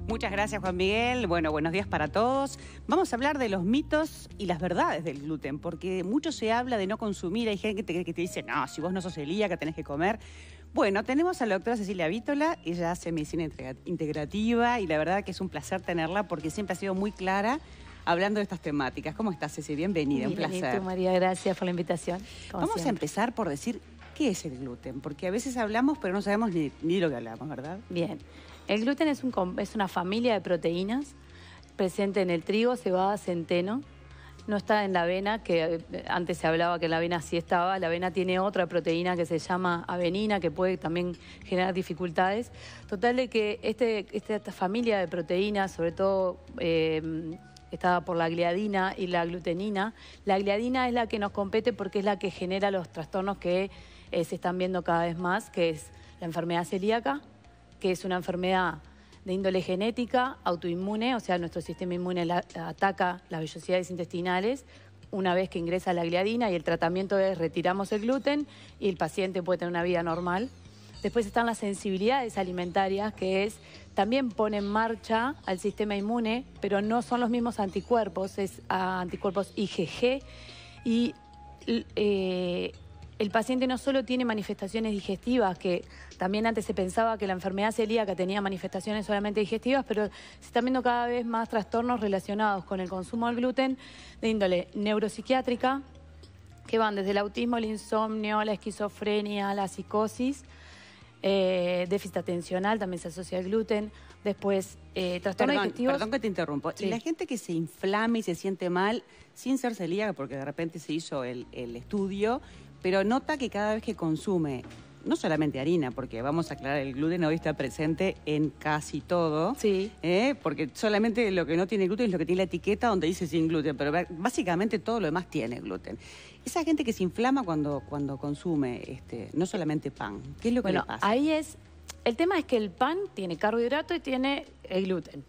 Muchas gracias, Juan Miguel. Bueno, buenos días para todos. Vamos a hablar de los mitos y las verdades del gluten, porque mucho se habla de no consumir. Hay gente que te dice, no, si vos no sos celíaca, tenés que comer. Bueno, tenemos a la doctora Cecilia Vítola. Ella hace medicina integrativa y la verdad que es un placer tenerla porque siempre ha sido muy clara hablando de estas temáticas. ¿Cómo estás, Ceci? Bienvenida, un placer. Tú, María, gracias por la invitación. Vamos a empezar por decir qué es el gluten, porque a veces hablamos pero no sabemos ni lo que hablamos, ¿verdad? Bien. El gluten es una familia de proteínas presente en el trigo, cebada, centeno. No está en la avena, que antes se hablaba que la avena sí estaba. La avena tiene otra proteína que se llama avenina, que puede también generar dificultades. Total de que esta familia de proteínas, sobre todo está por la gliadina y la glutenina. La gliadina es la que nos compete porque es la que genera los trastornos que se están viendo cada vez más, que es la enfermedad celíaca, que es una enfermedad de índole genética, autoinmune, o sea, nuestro sistema inmune ataca las vellosidades intestinales una vez que ingresa la gliadina, y el tratamiento es retiramos el gluten y el paciente puede tener una vida normal. Después están las sensibilidades alimentarias, que es también pone en marcha al sistema inmune, pero no son los mismos anticuerpos, es anticuerpos IgG, y el paciente no solo tiene manifestaciones digestivas, que también antes se pensaba que la enfermedad celíaca tenía manifestaciones solamente digestivas, pero se están viendo cada vez más trastornos relacionados con el consumo del gluten de índole neuropsiquiátrica, que van desde el autismo, el insomnio, la esquizofrenia, la psicosis, déficit atencional, también se asocia al gluten. Después, trastornos digestivos. Perdón que te interrumpo. Sí. La gente que se inflama y se siente mal, sin ser celíaca, porque de repente se hizo el estudio, pero nota que cada vez que consume, no solamente harina, porque vamos a aclarar, el gluten hoy está presente en casi todo, sí. Porque solamente lo que no tiene gluten es lo que tiene la etiqueta donde dice sin gluten, pero básicamente todo lo demás tiene gluten. Esa gente que se inflama cuando consume no solamente pan, ¿qué es lo que le pasa? Ahí el tema es que el pan tiene carbohidrato y tiene el gluten.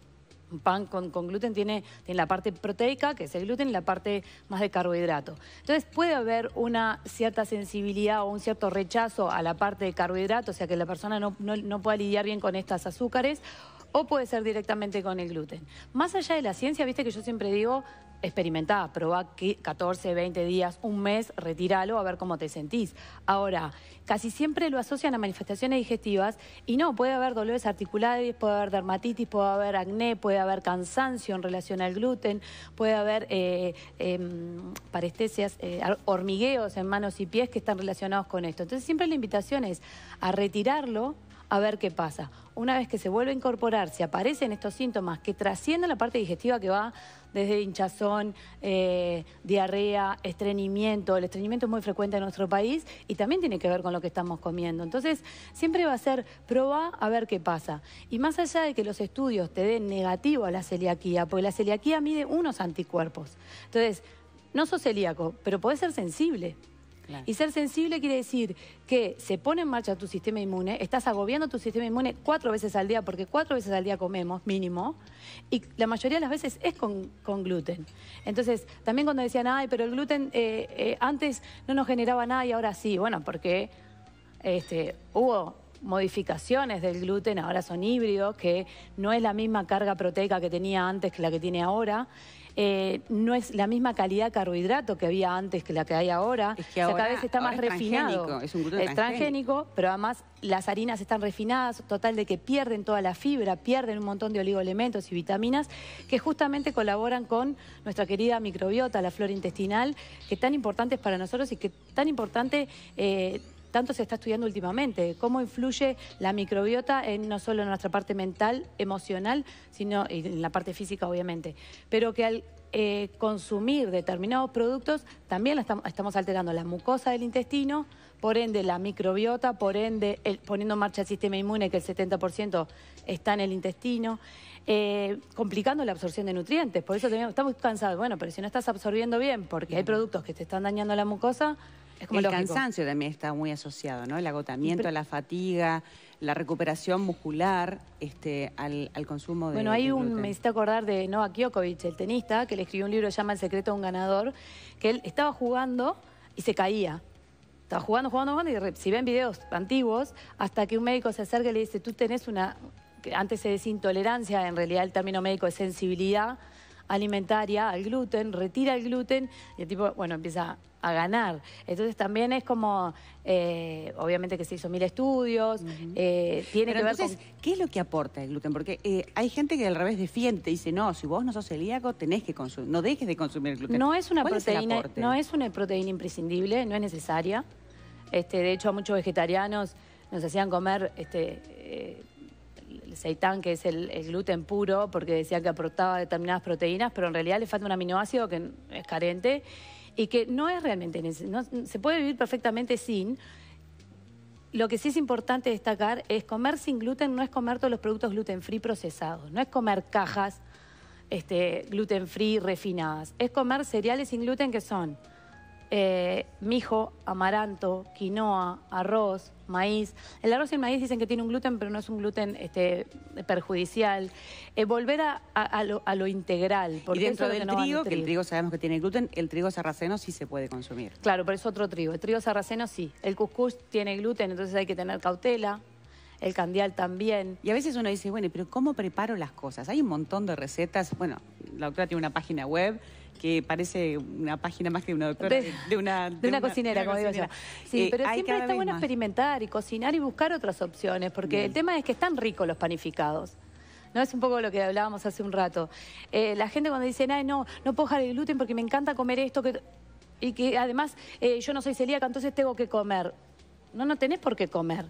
Un pan con gluten tiene la parte proteica, que es el gluten, y la parte más de carbohidrato. Entonces puede haber una cierta sensibilidad o un cierto rechazo a la parte de carbohidrato, o sea que la persona no pueda lidiar bien con estas azúcares, o puede ser directamente con el gluten. Más allá de la ciencia, viste que yo siempre digo, experimentá, probá 14, 20 días, un mes, retíralo a ver cómo te sentís. Ahora, casi siempre lo asocian a manifestaciones digestivas y no, puede haber dolores articulares, puede haber dermatitis, puede haber acné, puede haber cansancio en relación al gluten, puede haber parestesias, hormigueos en manos y pies que están relacionados con esto. Entonces siempre la invitación es a retirarlo, a ver qué pasa. Una vez que se vuelve a incorporar, si aparecen estos síntomas que trascienden la parte digestiva, que va desde hinchazón, diarrea, estreñimiento. El estreñimiento es muy frecuente en nuestro país y también tiene que ver con lo que estamos comiendo. Entonces, siempre va a ser probar a ver qué pasa. Y más allá de que los estudios te den negativo a la celiaquía, porque la celiaquía mide unos anticuerpos. Entonces, no sos celíaco, pero podés ser sensible. Claro. Y ser sensible quiere decir que se pone en marcha tu sistema inmune, estás agobiando tu sistema inmune 4 veces al día, porque 4 veces al día comemos, mínimo, y la mayoría de las veces es con gluten. Entonces, también cuando decían, ay, pero el gluten antes no nos generaba nada y ahora sí, bueno, porque hubo modificaciones del gluten, ahora son híbridos, que no es la misma carga proteica que tenía antes que la que tiene ahora. No es la misma calidad de carbohidrato que había antes que la que hay ahora. Es que ahora, cada vez está más refinado. Es un gluten transgénico, pero además las harinas están refinadas, total de que pierden toda la fibra, pierden un montón de oligoelementos y vitaminas que justamente colaboran con nuestra querida microbiota, la flora intestinal, que tan importante es para nosotros y que tan importante tanto se está estudiando últimamente, cómo influye la microbiota no solo en nuestra parte mental, emocional, sino en la parte física, obviamente. Pero que al consumir determinados productos también estamos alterando la mucosa del intestino, por ende la microbiota, por ende poniendo en marcha el sistema inmune, que el 70% está en el intestino, complicando la absorción de nutrientes. Por eso estamos cansados. Bueno, pero si no estás absorbiendo bien, porque hay productos que te están dañando la mucosa, es como el cansancio también está muy asociado, ¿no? El agotamiento, la fatiga, la recuperación muscular al consumo de Bueno, me hiciste acordar de Novak Djokovic, el tenista, que le escribió un libro que se llama El secreto de un ganador, que él estaba jugando y se caía. Estaba jugando y si ven videos antiguos, hasta que un médico se acerca y le dice, tú tenés que antes se decía intolerancia, en realidad el término médico es sensibilidad alimentaria al gluten, retira el gluten y el tipo, bueno, empieza a ganar. Entonces también es como, obviamente que se hizo 1000 estudios, tiene Pero que ver entonces, con... ¿qué es lo que aporta el gluten? Porque hay gente que al revés defiende, dice, no, si vos no sos celíaco, tenés que consumir, no dejes de consumir el gluten. No es una ¿Cuál proteína, es el aporte? no es una proteína imprescindible, no es necesaria. De hecho, a muchos vegetarianos nos hacían comer el seitán, que es el gluten puro, porque decían que aportaba determinadas proteínas, pero en realidad le falta un aminoácido que es carente y que no es realmente necesario. Se puede vivir perfectamente sin. Lo que sí es importante destacar es comer sin gluten, no es comer todos los productos gluten free procesados, no es comer cajas gluten free refinadas, es comer cereales sin gluten que son mijo, amaranto, quinoa, arroz, maíz. El arroz y el maíz dicen que tiene un gluten, pero no es un gluten perjudicial. Volver a lo integral. Porque y dentro eso es del lo que trigo, nos va a que el nutrir. trigo sabemos que tiene gluten, el trigo sarraceno sí se puede consumir. Claro, pero es otro trigo. El trigo sarraceno sí. El cuscús tiene gluten, entonces hay que tener cautela. El candial también. Y a veces uno dice, bueno, pero ¿cómo preparo las cosas? Hay un montón de recetas. Bueno, la doctora tiene una página web que parece una página más que una doctora de una cocinera, como digo yo. Sí, pero siempre está bueno más experimentar y cocinar y buscar otras opciones, porque el tema es que están ricos los panificados. No es un poco lo que hablábamos hace un rato. La gente cuando dice, ay, no puedo dejar el gluten porque me encanta comer esto, y que además yo no soy celíaca, entonces tengo que comer. No tenés por qué comer.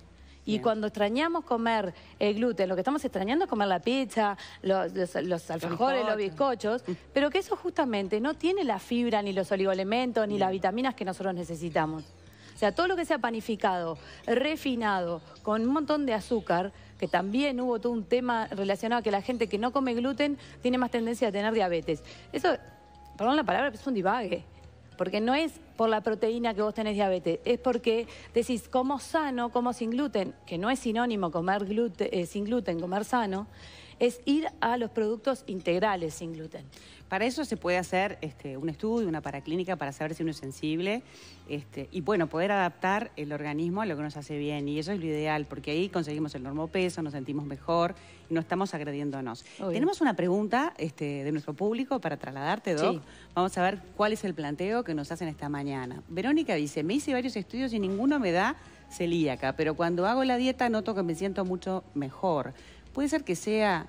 Y Bien. cuando extrañamos comer el gluten, lo que estamos extrañando es comer la pizza, los alfajores, los bizcochos, pero que eso justamente no tiene la fibra, ni los oligoelementos, ni las vitaminas que nosotros necesitamos. O sea, todo lo que sea panificado, refinado, con un montón de azúcar, que también hubo todo un tema relacionado a que la gente que no come gluten tiene más tendencia a tener diabetes. Eso, perdón la palabra, pero es un divague. Porque no es por la proteína que vos tenés diabetes, es porque decís, como sano, como sin gluten, que no es sinónimo comer sin gluten, comer sano, es ir a los productos integrales sin gluten. Para eso se puede hacer un estudio, una paraclínica para saber si uno es sensible y bueno, poder adaptar el organismo a lo que nos hace bien y eso es lo ideal porque ahí conseguimos el normopeso, nos sentimos mejor y no estamos agrediéndonos. Obvio. Tenemos una pregunta de nuestro público para trasladarte, Doc. Sí. Vamos a ver cuál es el planteo que nos hacen esta mañana. Verónica dice, me hice varios estudios y ninguno me da celíaca, pero cuando hago la dieta noto que me siento mucho mejor. ¿Puede ser que sea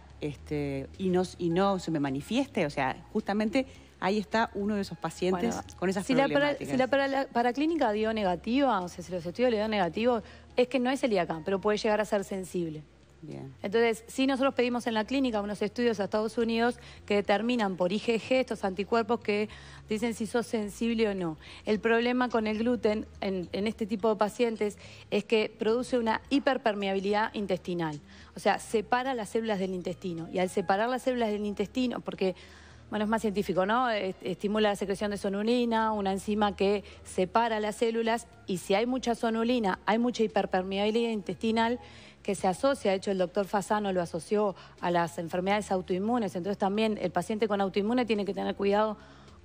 y no se me manifieste? O sea, justamente ahí está uno de esos pacientes con esas problemáticas. Si la paraclínica dio negativa, o sea, si los estudios le dio negativo, es que no es celíaca, pero puede llegar a ser sensible. Bien. Entonces, sí nosotros pedimos en la clínica unos estudios a Estados Unidos que determinan por IgG estos anticuerpos que dicen si sos sensible o no. El problema con el gluten en este tipo de pacientes es que produce una hiperpermeabilidad intestinal. O sea, separa las células del intestino. Y al separar las células del intestino, porque, bueno, es más científico, ¿no? Estimula la secreción de sonulina, una enzima que separa las células. Y si hay mucha sonulina, hay mucha hiperpermeabilidad intestinal, que se asocia, de hecho el doctor Fasano lo asoció a las enfermedades autoinmunes, entonces también el paciente con autoinmune tiene que tener cuidado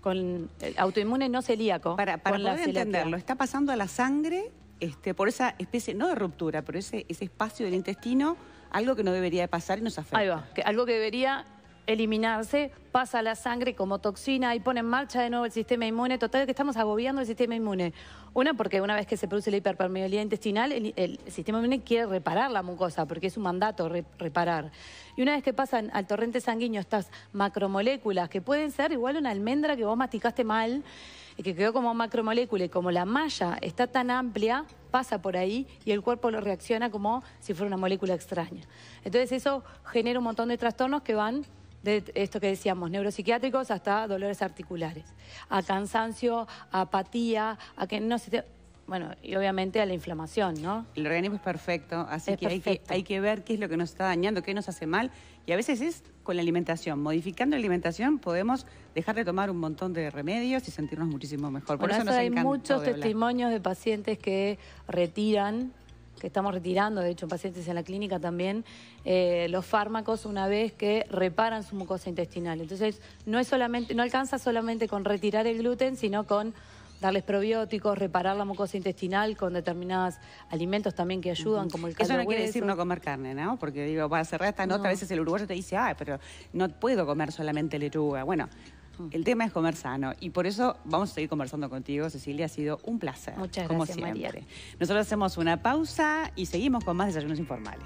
con el autoinmune no celíaco. Para poder entenderlo, está pasando a la sangre por esa especie, no de ruptura, pero ese espacio del intestino, algo que no debería de pasar y nos afecta. Ahí va, algo que debería eliminarse, pasa a la sangre como toxina y pone en marcha de nuevo el sistema inmune. Total, que estamos agobiando el sistema inmune. Una, porque una vez que se produce la hiperpermeabilidad intestinal, el sistema inmune quiere reparar la mucosa, porque es un mandato reparar. Y una vez que pasan al torrente sanguíneo estas macromoléculas, que pueden ser igual una almendra que vos masticaste mal, y que quedó como macromolécula, y como la malla está tan amplia, pasa por ahí y el cuerpo lo reacciona como si fuera una molécula extraña. Entonces eso genera un montón de trastornos que van de esto que decíamos, neuropsiquiátricos hasta dolores articulares, a cansancio, a apatía, a que no se te... Bueno, y obviamente a la inflamación, ¿no? El organismo es perfecto, así Es que perfecto. hay que ver qué es lo que nos está dañando, qué nos hace mal. Y a veces es con la alimentación. Modificando la alimentación podemos dejar de tomar un montón de remedios y sentirnos muchísimo mejor. Por Bueno, eso nos hay encantó muchos de hablar. testimonios de pacientes que retiran, que estamos retirando, de hecho pacientes en la clínica también, los fármacos una vez que reparan su mucosa intestinal. Entonces no alcanza solamente con retirar el gluten, sino con darles probióticos, reparar la mucosa intestinal con determinados alimentos también que ayudan, como el caldo Eso no de quiere hueso. decir no comer carne, ¿no? Porque digo, para cerrar esta nota, No. a veces el uruguayo te dice, pero no puedo comer solamente lechuga. Bueno, el tema es comer sano y por eso vamos a seguir conversando contigo, Cecilia. Ha sido un placer. Muchas como gracias, siempre. María. Nosotros hacemos una pausa y seguimos con más desayunos informales.